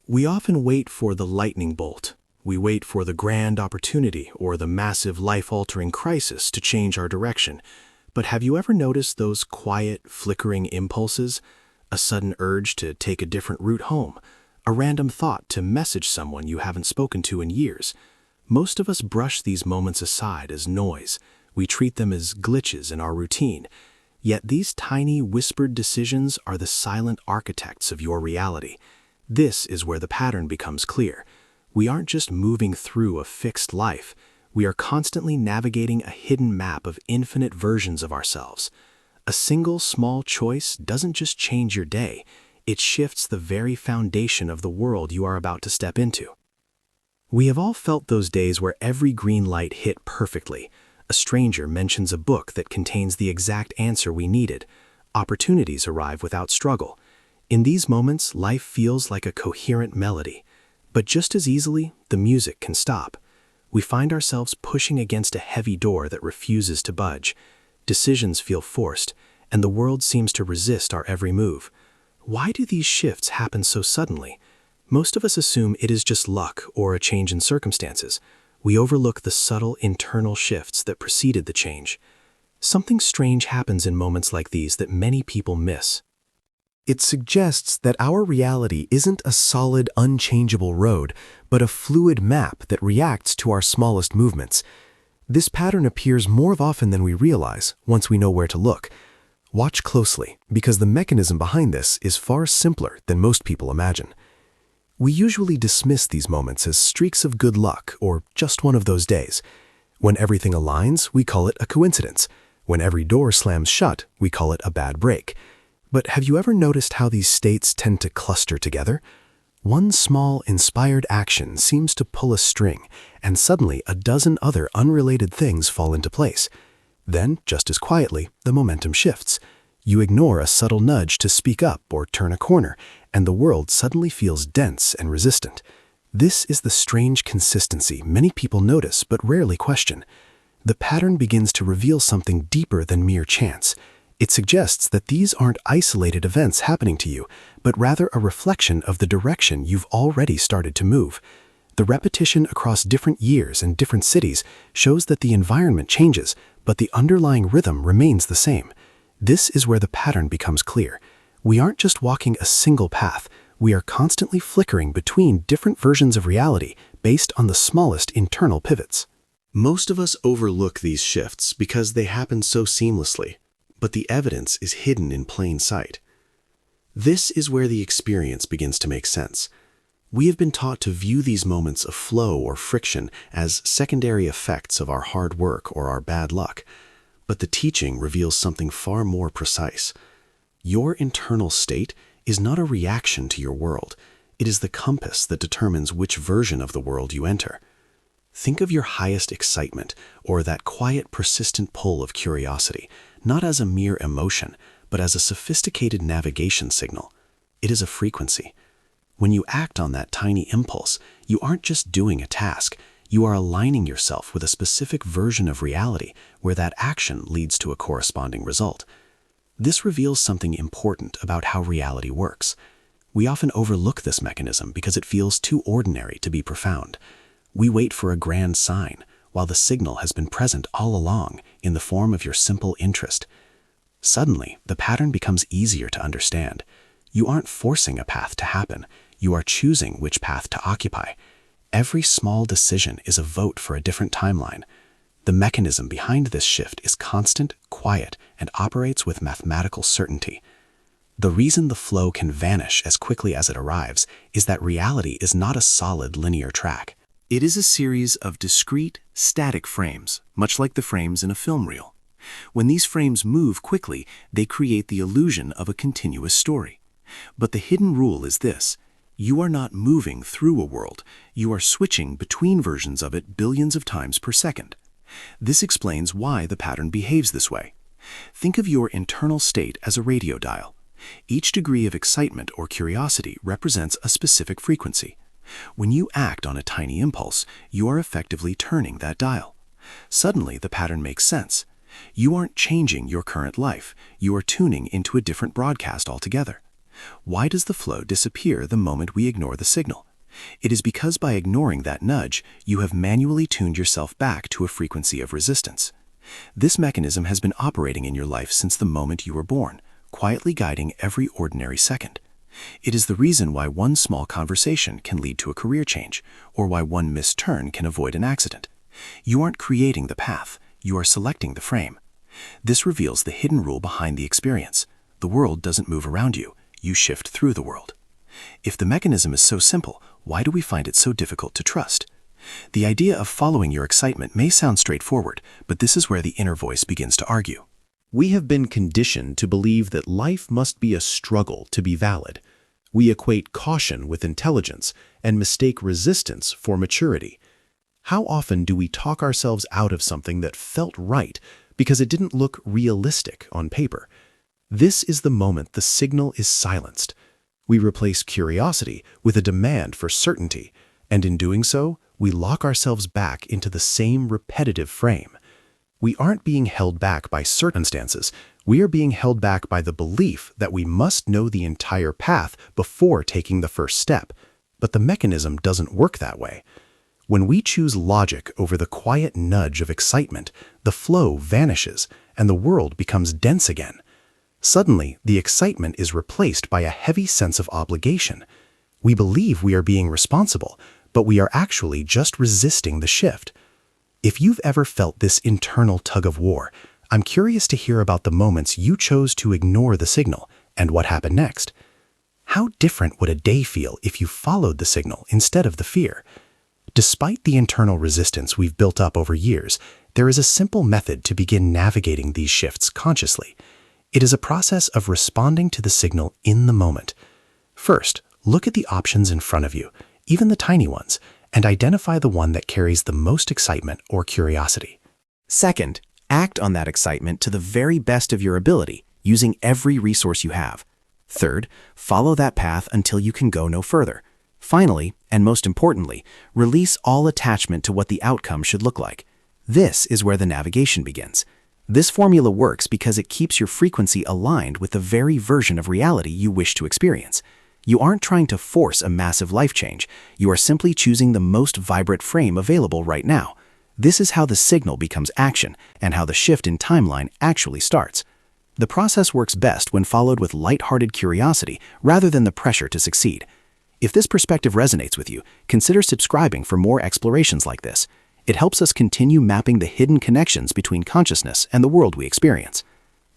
We often wait for the lightning bolt. We wait for the grand opportunity or the massive life-altering crisis to change our direction. But have you ever noticed those quiet, flickering impulses? A sudden urge to take a different route home, a random thought to message someone you haven't spoken to in years. Most of us brush these moments aside as noise. We treat them as glitches in our routine. Yet these tiny, whispered decisions are the silent architects of your reality. This is where the pattern becomes clear. We aren't just moving through a fixed life. We are constantly navigating a hidden map of infinite versions of ourselves. A single small choice doesn't just change your day, it shifts the very foundation of the world you are about to step into. We have all felt those days where every green light hit perfectly. A stranger mentions a book that contains the exact answer we needed. Opportunities arrive without struggle. In these moments, life feels like a coherent melody. But just as easily, the music can stop. We find ourselves pushing against a heavy door that refuses to budge. Decisions feel forced, and the world seems to resist our every move. Why do these shifts happen so suddenly? Most of us assume it is just luck or a change in circumstances. We overlook the subtle internal shifts that preceded the change. Something strange happens in moments like these that many people miss. It suggests that our reality isn't a solid, unchangeable road, but a fluid map that reacts to our smallest movements. This pattern appears more often than we realize once we know where to look. Watch closely, because the mechanism behind this is far simpler than most people imagine. We usually dismiss these moments as streaks of good luck or just one of those days. When everything aligns, we call it a coincidence. When every door slams shut, we call it a bad break. But have you ever noticed how these states tend to cluster together? One small, inspired action seems to pull a string, and suddenly a dozen other unrelated things fall into place. Then, just as quietly, the momentum shifts. You ignore a subtle nudge to speak up or turn a corner, and the world suddenly feels dense and resistant. This is the strange consistency many people notice but rarely question. The pattern begins to reveal something deeper than mere chance. It suggests that these aren't isolated events happening to you, but rather a reflection of the direction you've already started to move. The repetition across different years and different cities shows that the environment changes, but the underlying rhythm remains the same. This is where the pattern becomes clear. We aren't just walking a single path, we are constantly flickering between different versions of reality based on the smallest internal pivots. Most of us overlook these shifts because they happen so seamlessly, but the evidence is hidden in plain sight. This is where the experience begins to make sense. We have been taught to view these moments of flow or friction as secondary effects of our hard work or our bad luck, but the teaching reveals something far more precise. Your internal state is not a reaction to your world. It is the compass that determines which version of the world you enter. Think of your highest excitement or that quiet, persistent pull of curiosity, not as a mere emotion, but as a sophisticated navigation signal. It is a frequency. When you act on that tiny impulse, you aren't just doing a task, you are aligning yourself with a specific version of reality where that action leads to a corresponding result. This reveals something important about how reality works. We often overlook this mechanism because it feels too ordinary to be profound. We wait for a grand sign, while the signal has been present all along in the form of your simple interest. Suddenly, the pattern becomes easier to understand. You aren't forcing a path to happen, you are choosing which path to occupy. Every small decision is a vote for a different timeline. The mechanism behind this shift is constant, quiet, and operates with mathematical certainty. The reason the flow can vanish as quickly as it arrives is that reality is not a solid linear track. It is a series of discrete, static frames, much like the frames in a film reel. When these frames move quickly, they create the illusion of a continuous story. But the hidden rule is this: you are not moving through a world, you are switching between versions of it billions of times per second. This explains why the pattern behaves this way. Think of your internal state as a radio dial. Each degree of excitement or curiosity represents a specific frequency. When you act on a tiny impulse, you are effectively turning that dial. Suddenly, the pattern makes sense. You aren't changing your current life, you are tuning into a different broadcast altogether. Why does the flow disappear the moment we ignore the signal? It is because by ignoring that nudge, you have manually tuned yourself back to a frequency of resistance. This mechanism has been operating in your life since the moment you were born, quietly guiding every ordinary second. It is the reason why one small conversation can lead to a career change, or why one missed turn can avoid an accident. You aren't creating the path, you are selecting the frame. This reveals the hidden rule behind the experience. The world doesn't move around you, you shift through the world. If the mechanism is so simple, why do we find it so difficult to trust? The idea of following your excitement may sound straightforward, but this is where the inner voice begins to argue. We have been conditioned to believe that life must be a struggle to be valid. We equate caution with intelligence and mistake resistance for maturity. How often do we talk ourselves out of something that felt right because it didn't look realistic on paper? This is the moment the signal is silenced. We replace curiosity with a demand for certainty, and in doing so, we lock ourselves back into the same repetitive frame. We aren't being held back by circumstances. We are being held back by the belief that we must know the entire path before taking the first step. But the mechanism doesn't work that way. When we choose logic over the quiet nudge of excitement, the flow vanishes and the world becomes dense again. Suddenly, the excitement is replaced by a heavy sense of obligation. We believe we are being responsible, but we are actually just resisting the shift. If you've ever felt this internal tug-of-war, I'm curious to hear about the moments you chose to ignore the signal and what happened next. How different would a day feel if you followed the signal instead of the fear? Despite the internal resistance we've built up over years, there is a simple method to begin navigating these shifts consciously. It is a process of responding to the signal in the moment. First, look at the options in front of you, even the tiny ones, and identify the one that carries the most excitement or curiosity. Second, act on that excitement to the very best of your ability, using every resource you have. Third, follow that path until you can go no further. Finally, and most importantly, release all attachment to what the outcome should look like. This is where the navigation begins. This formula works because it keeps your frequency aligned with the very version of reality you wish to experience. You aren't trying to force a massive life change. You are simply choosing the most vibrant frame available right now. This is how the signal becomes action and how the shift in timeline actually starts. The process works best when followed with lighthearted curiosity rather than the pressure to succeed. If this perspective resonates with you, consider subscribing for more explorations like this. It helps us continue mapping the hidden connections between consciousness and the world we experience.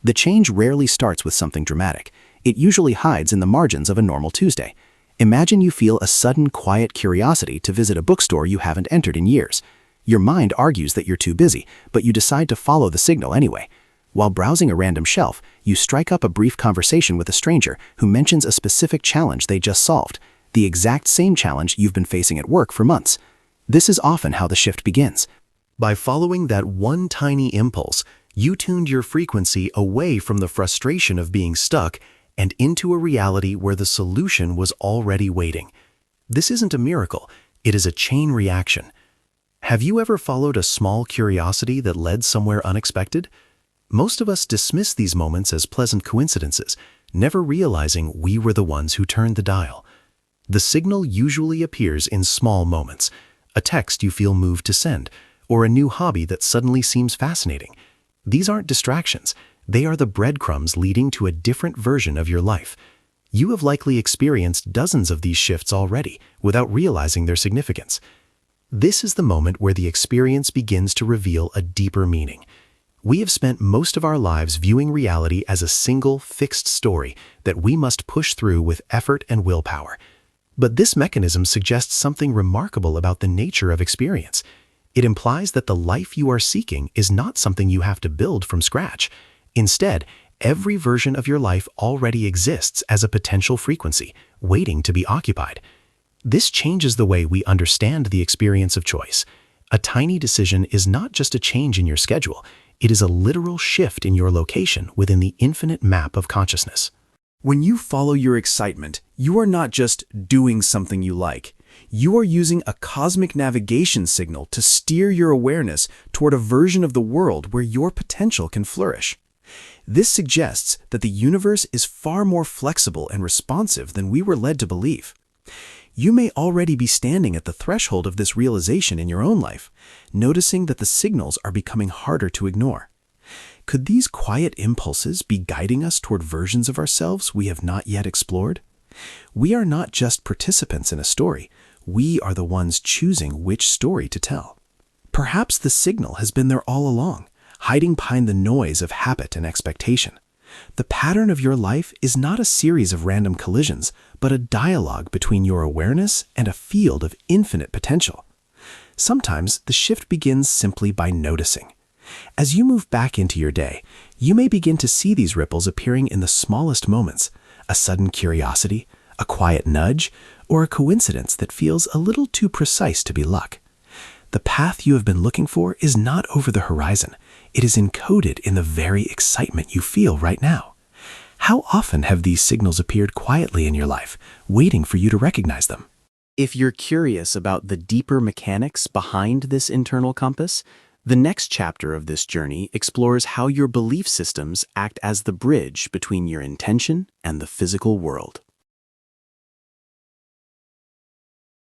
The change rarely starts with something dramatic. It usually hides in the margins of a normal Tuesday. Imagine you feel a sudden quiet curiosity to visit a bookstore you haven't entered in years. Your mind argues that you're too busy, but you decide to follow the signal anyway. While browsing a random shelf, you strike up a brief conversation with a stranger who mentions a specific challenge they just solved, the exact same challenge you've been facing at work for months. This is often how the shift begins. By following that one tiny impulse, you tuned your frequency away from the frustration of being stuck and into a reality where the solution was already waiting. This isn't a miracle, it is a chain reaction. Have you ever followed a small curiosity that led somewhere unexpected? Most of us dismiss these moments as pleasant coincidences, never realizing we were the ones who turned the dial. The signal usually appears in small moments, a text you feel moved to send, or a new hobby that suddenly seems fascinating. These aren't distractions. They are the breadcrumbs leading to a different version of your life. You have likely experienced dozens of these shifts already without realizing their significance. This is the moment where the experience begins to reveal a deeper meaning. We have spent most of our lives viewing reality as a single, fixed story that we must push through with effort and willpower. But this mechanism suggests something remarkable about the nature of experience. It implies that the life you are seeking is not something you have to build from scratch. Instead, every version of your life already exists as a potential frequency, waiting to be occupied. This changes the way we understand the experience of choice. A tiny decision is not just a change in your schedule, it is a literal shift in your location within the infinite map of consciousness. When you follow your excitement, you are not just doing something you like. You are using a cosmic navigation signal to steer your awareness toward a version of the world where your potential can flourish. This suggests that the universe is far more flexible and responsive than we were led to believe. You may already be standing at the threshold of this realization in your own life, noticing that the signals are becoming harder to ignore. Could these quiet impulses be guiding us toward versions of ourselves we have not yet explored? We are not just participants in a story, we are the ones choosing which story to tell. Perhaps the signal has been there all along, hiding behind the noise of habit and expectation. The pattern of your life is not a series of random collisions, but a dialogue between your awareness and a field of infinite potential. Sometimes the shift begins simply by noticing. As you move back into your day, you may begin to see these ripples appearing in the smallest moments, a sudden curiosity, a quiet nudge, or a coincidence that feels a little too precise to be luck. The path you have been looking for is not over the horizon. It is encoded in the very excitement you feel right now. How often have these signals appeared quietly in your life, waiting for you to recognize them? If you're curious about the deeper mechanics behind this internal compass, the next chapter of this journey explores how your belief systems act as the bridge between your intention and the physical world.